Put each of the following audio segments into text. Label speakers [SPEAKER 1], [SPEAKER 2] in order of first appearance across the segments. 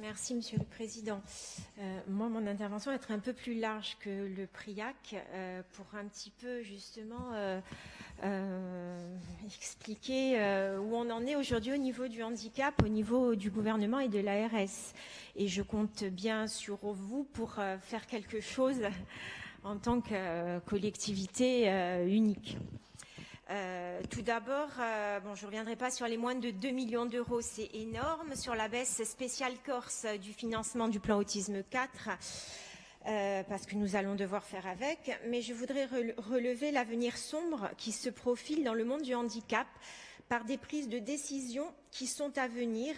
[SPEAKER 1] Merci, Monsieur le Président. Moi, mon intervention va être un peu plus large que le PRIAC pour un petit peu, justement, expliquer où on en est aujourd'hui au niveau du handicap, au niveau du gouvernement et de l'ARS. Et je compte bien sur vous pour faire quelque chose en tant que collectivité unique. Tout d'abord, je ne reviendrai pas sur les moins de 2 millions d'euros, c'est énorme. Sur la baisse spéciale Corse du financement du plan Autisme 4, parce que nous allons devoir faire avec. Mais je voudrais relever l'avenir sombre qui se profile dans le monde du handicap par des prises de décision qui sont à venir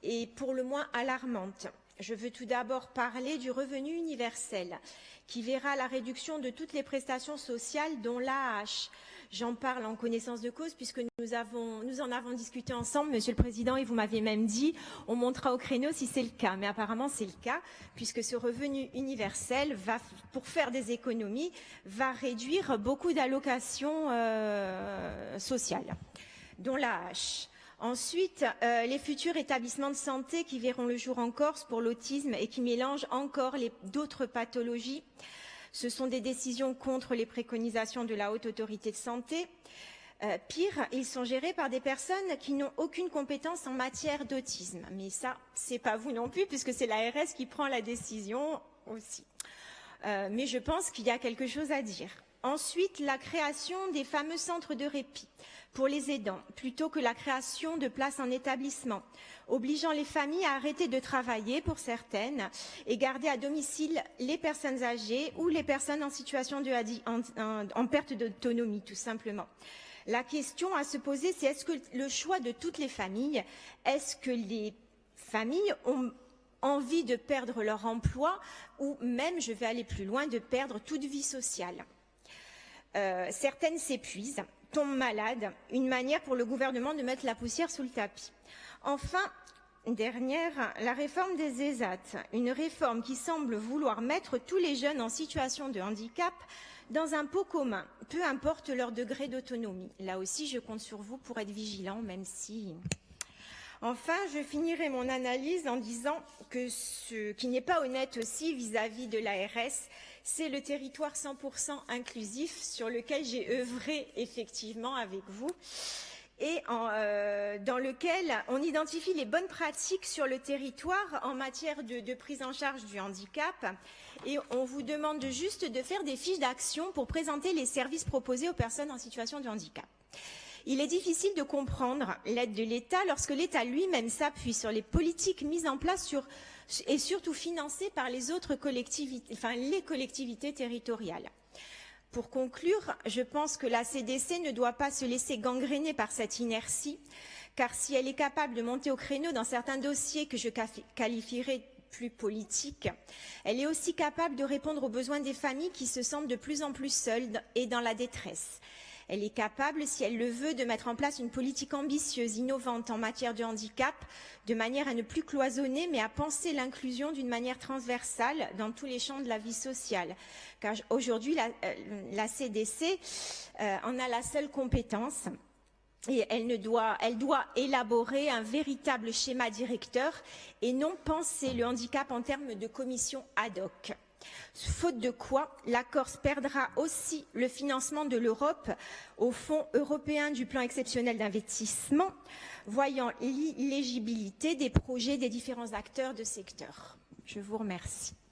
[SPEAKER 1] et pour le moins alarmantes. Je veux tout d'abord parler du revenu universel, qui verra la réduction de toutes les prestations sociales, dont l'AAH. J'en parle en connaissance de cause, puisque nous en avons discuté ensemble, Monsieur le Président, et vous m'aviez même dit, on montera au créneau si c'est le cas. Mais apparemment, c'est le cas, puisque ce revenu universel, pour faire des économies, va réduire beaucoup d'allocations sociales, dont l'AAH. Ensuite, les futurs établissements de santé qui verront le jour en Corse pour l'autisme et qui mélangent encore d'autres pathologies. Ce sont des décisions contre les préconisations de la Haute Autorité de Santé. Pire, ils sont gérés par des personnes qui n'ont aucune compétence en matière d'autisme. Mais ça, c'est pas vous non plus, puisque c'est l'ARS qui prend la décision aussi. Mais je pense qu'il y a quelque chose à dire. Ensuite, la création des fameux centres de répit pour les aidants, plutôt que la création de places en établissement, obligeant les familles à arrêter de travailler pour certaines et garder à domicile les personnes âgées ou les personnes en situation en perte d'autonomie, tout simplement. La question à se poser, c'est est-ce que le choix de toutes les familles, est-ce que les familles ont envie de perdre leur emploi ou même, je vais aller plus loin, de perdre toute vie sociale? Certaines s'épuisent, tombent malades, une manière pour le gouvernement de mettre la poussière sous le tapis. Enfin, dernière, la réforme des ESAT, une réforme qui semble vouloir mettre tous les jeunes en situation de handicap dans un pot commun, peu importe leur degré d'autonomie. Là aussi, je compte sur vous pour être vigilant, même si... Enfin, je finirai mon analyse en disant que ce qui n'est pas honnête aussi vis-à-vis de l'ARS, c'est le territoire 100% inclusif sur lequel j'ai œuvré effectivement avec vous et dans lequel on identifie les bonnes pratiques sur le territoire en matière de prise en charge du handicap et on vous demande juste de faire des fiches d'action pour présenter les services proposés aux personnes en situation de handicap. Il est difficile de comprendre l'aide de l'État lorsque l'État lui-même s'appuie sur les politiques mises en place et surtout financées par les autres collectivités, les collectivités territoriales. Pour conclure, je pense que la CDC ne doit pas se laisser gangréner par cette inertie, car si elle est capable de monter au créneau dans certains dossiers que je qualifierais plus politiques, elle est aussi capable de répondre aux besoins des familles qui se sentent de plus en plus seules et dans la détresse. Elle est capable, si elle le veut, de mettre en place une politique ambitieuse, innovante en matière de handicap, de manière à ne plus cloisonner, mais à penser l'inclusion d'une manière transversale dans tous les champs de la vie sociale. Car aujourd'hui, la CDC en a la seule compétence. Et elle doit élaborer un véritable schéma directeur et non penser le handicap en termes de commission ad hoc. Faute de quoi, la Corse perdra aussi le financement de l'Europe au Fonds européen du plan exceptionnel d'investissement, voyant l'illégibilité des projets des différents acteurs de secteur. Je vous remercie.